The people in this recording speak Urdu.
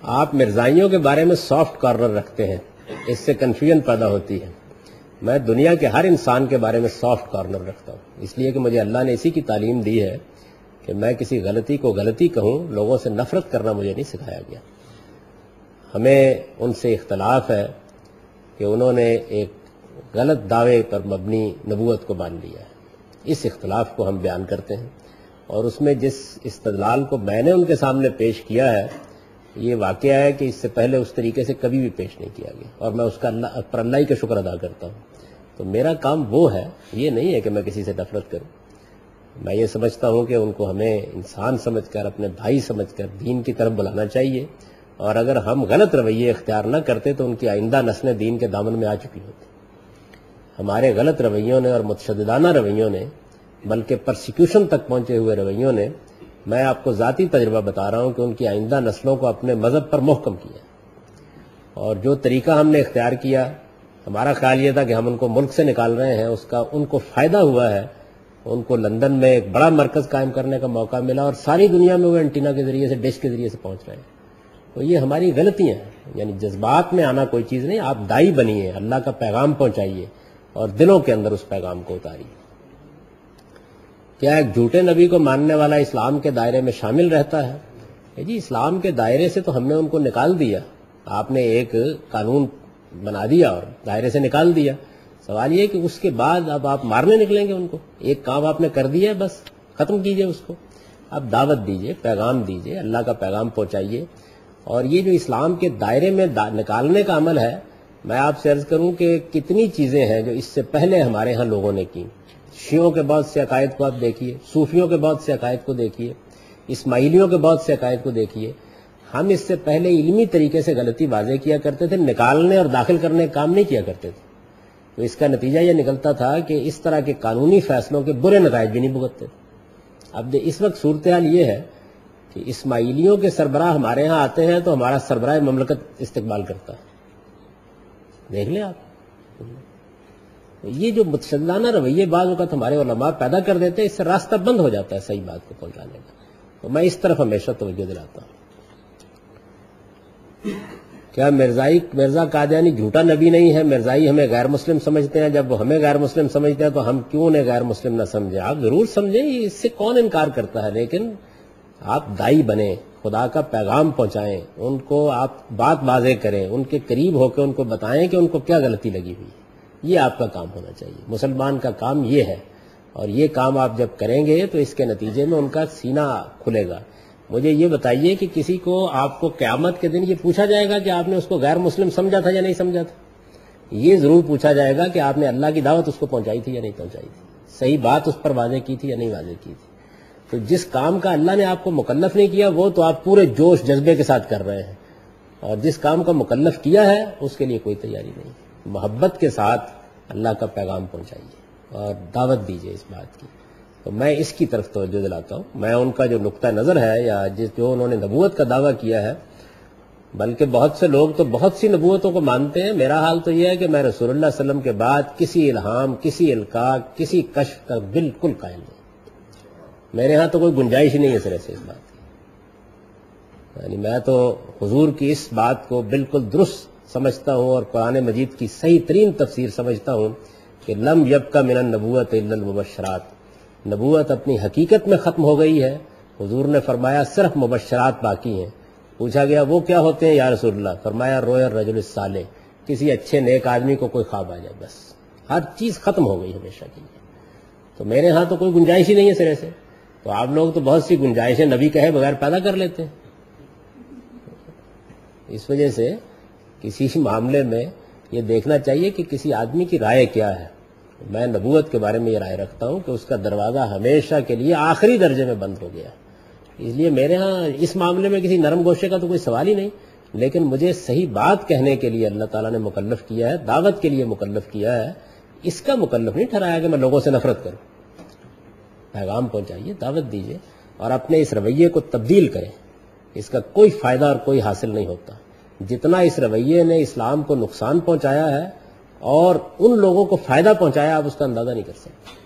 آپ مرزائیوں کے بارے میں سافٹ کارنر رکھتے ہیں، اس سے کنفیوژن پیدا ہوتی ہے۔ میں دنیا کے ہر انسان کے بارے میں سافٹ کارنر رکھتا ہوں، اس لیے کہ مجھے اللہ نے اسی کی تعلیم دی ہے کہ میں کسی غلطی کو غلطی کہوں، لوگوں سے نفرت کرنا مجھے نہیں سکھایا گیا۔ ہمیں ان سے اختلاف ہے کہ انہوں نے ایک غلط دعوے پر مبنی نبوت کو مان لیا ہے، اس اختلاف کو ہم بیان کرتے ہیں، اور اس میں جس استدلال کو میں نے ان کے سامنے پیش کیا ہے یہ واقعہ ہے کہ اس سے پہلے اس طریقے سے کبھی بھی پیش نہیں کیا گیا، اور میں اس کا اللہ ہی کا شکر ادا کرتا ہوں۔ تو میرا کام وہ ہے، یہ نہیں ہے کہ میں کسی سے نفرت کروں۔ میں یہ سمجھتا ہوں کہ ان کو ہمیں انسان سمجھ کر، اپنے بھائی سمجھ کر دین کی طرف بلانا چاہیے، اور اگر ہم غلط رویے اختیار نہ کرتے تو ان کی آئندہ نسلیں دین کے دامن میں آ چکی ہوتی۔ ہمارے غلط رویوں نے اور متشددانہ رویوں نے، بلکہ پرسیکیوشن تک پہنچے ہوئے رویوں نے، میں آپ کو ذاتی تجربہ بتا رہا ہوں کہ ان کی آئندہ نسلوں کو اپنے مذہب پر محکم کیا، اور جو طریقہ ہم نے اختیار کیا، ہمارا خیال یہ تھا کہ ہم ان کو ملک سے نکال رہے ہیں، اس کا ان کو فائدہ ہوا ہے۔ ان کو لندن میں ایک بڑا مرکز قائم کرنے کا موقع ملا، اور ساری دنیا میں وہ اینٹینا کے ذریعے سے، ڈش کے ذریعے سے پہنچ رہے ہیں۔ تو یہ ہماری غلطیاں ہیں، یعنی جذبات میں آنا کوئی چیز نہیں، آپ دائی بنیے، اللہ کا پیغام پہنچائیے اور دلوں کے اندر اس پیغام کو اتاریے۔ کیا ایک جھوٹے نبی کو ماننے والا اسلام کے دائرے میں شامل رہتا ہے؟ جی اسلام کے دائرے سے تو ہم نے ان کو نکال دیا، آپ نے ایک قانون بنا دیا اور دائرے سے نکال دیا۔ سوال یہ ہے کہ اس کے بعد اب آپ مارنے نکلیں گے ان کو؟ ایک کام آپ نے کر دیا ہے، بس ختم کیجئے اس کو۔ اب دعوت دیجئے، پیغام دیجئے، اللہ کا پیغام پہنچائیے۔ اور یہ جو اسلام کے دائرے میں نکالنے کا عمل ہے، میں آپ سے عرض کروں کہ کتنی چیزیں ہیں جو اس سے پہلے ہمارے ہاں لوگوں نے کی۔ شیعوں کے بہت سے عقائد کو آپ دیکھیے، صوفیوں کے بہت سے عقائد کو دیکھیے، اسماعیلیوں کے بہت سے عقائد کو دیکھیے۔ ہم اس سے پہلے علمی طریقے سے غلطی واضح کیا کرتے تھے، نکالنے اور داخل کرنے کا کام نہیں کیا کرتے تھے۔ تو اس کا نتیجہ یہ نکلتا تھا کہ اس طرح کے قانونی فیصلوں کے برے نتائج بھی نہیں بھگتتے۔ اب اس وقت صورتحال یہ ہے کہ اسماعیلیوں کے سربراہ ہمارے ہاں آتے ہیں تو ہمارا سربراہ مملکت استقبال کرتا ہے، دیکھ لیں آپ۔ یہ جو متشددانہ رویے بعض اوقات ہمارے علماء پیدا کر دیتے ہیں، اس سے راستہ بند ہو جاتا ہے صحیح بات کو پہنچانے کا۔ تو میں اس طرف ہمیشہ توجہ دلاتا ہوں۔ کیا مرزا قادیانی جھوٹا نبی نہیں ہے؟ مرزائی ہمیں غیر مسلم سمجھتے ہیں، جب وہ ہمیں غیر مسلم سمجھتے ہیں تو ہم کیوں انہیں غیر مسلم نہ سمجھیں؟ آپ ضرور سمجھیں، اس سے کون انکار کرتا ہے، لیکن آپ دائی بنیں، خدا کا پیغام پہنچائیں، ان کو آپ بات واضح کریں، ان کے قریب ہو کے ان کو بتائیں کہ ان کو کیا غلطی لگی ہوئی۔ یہ آپ کا کام ہونا چاہیے، مسلمان کا کام یہ ہے، اور یہ کام آپ جب کریں گے تو اس کے نتیجے میں ان کا سینہ کھلے گا۔ مجھے یہ بتائیے کہ کسی کو آپ کو قیامت کے دن یہ پوچھا جائے گا کہ آپ نے اس کو غیر مسلم سمجھا تھا یا نہیں سمجھا تھا؟ یہ ضرور پوچھا جائے گا کہ آپ نے اللہ کی دعوت اس کو پہنچائی تھی یا نہیں پہنچائی تھی، صحیح بات اس پر واضح کی تھی یا نہیں واضح کی تھی۔ تو جس کام کا اللہ نے آپ کو مکلف نہیں کیا وہ تو آپ پورے جوش جذبے کے ساتھ کر رہے ہیں، اور جس کام کا مکلف کیا ہے اس کے لیے کوئی تیاری نہیں۔ محبت کے ساتھ اللہ کا پیغام پہنچائیے اور دعوت دیجیے اس بات کی۔ تو میں اس کی طرف توجہ دلاتا ہوں۔ میں ان کا جو نقطہ نظر ہے یا جو انہوں نے نبوت کا دعویٰ کیا ہے، بلکہ بہت سے لوگ تو بہت سی نبوتوں کو مانتے ہیں، میرا حال تو یہ ہے کہ میں رسول اللہ صلی اللہ علیہ وسلم کے بعد کسی الہام، کسی القاء، کسی کشف کا بالکل قائل نہیں۔ میرے ہاں تو کوئی گنجائش ہی نہیں ہے سرے سے اس بات کی، یعنی میں تو حضور کی اس بات کو بالکل درست سمجھتا ہوں اور قرآن مجید کی صحیح ترین تفسیر سمجھتا ہوں کہ لم یبق من النبوۃ الا المبشرات، نبوت اپنی حقیقت میں ختم ہو گئی ہے۔ حضور نے فرمایا صرف مبشرات باقی ہیں۔ پوچھا گیا وہ کیا ہوتے ہیں یا رسول اللہ؟ فرمایا رویا الرجل الصالح، کسی اچھے نیک آدمی کو کوئی خواب آ جائے، بس ہر چیز ختم ہو گئی ہمیشہ کے لیے۔ تو میرے ہاں تو کوئی گنجائش ہی نہیں ہے سرے سے۔ تو آپ لوگ تو بہت سی گنجائشیں نبی کہے بغیر پیدا کر لیتے ہیں۔ اس وجہ سے کسی معاملے میں یہ دیکھنا چاہیے کہ کسی آدمی کی رائے کیا ہے۔ میں نبوت کے بارے میں یہ رائے رکھتا ہوں کہ اس کا دروازہ ہمیشہ کے لیے آخری درجے میں بند ہو گیا، اس لیے میرے ہاں اس معاملے میں کسی نرم گوشے کا تو کوئی سوال ہی نہیں۔ لیکن مجھے صحیح بات کہنے کے لیے اللہ تعالیٰ نے مکلف کیا ہے، دعوت کے لیے مکلف کیا ہے، اس کا مکلف نہیں ٹھہرایا کہ میں لوگوں سے نفرت کروں۔ پیغام پہنچائیے، دعوت دیجیے اور اپنے اس رویے کو تبدیل کریں، اس کا کوئی فائدہ اور کوئی حاصل نہیں ہوتا۔ جتنا اس رویے نے اسلام کو نقصان پہنچایا ہے اور ان لوگوں کو فائدہ پہنچایا، آپ اس کا اندازہ نہیں کر سکتے۔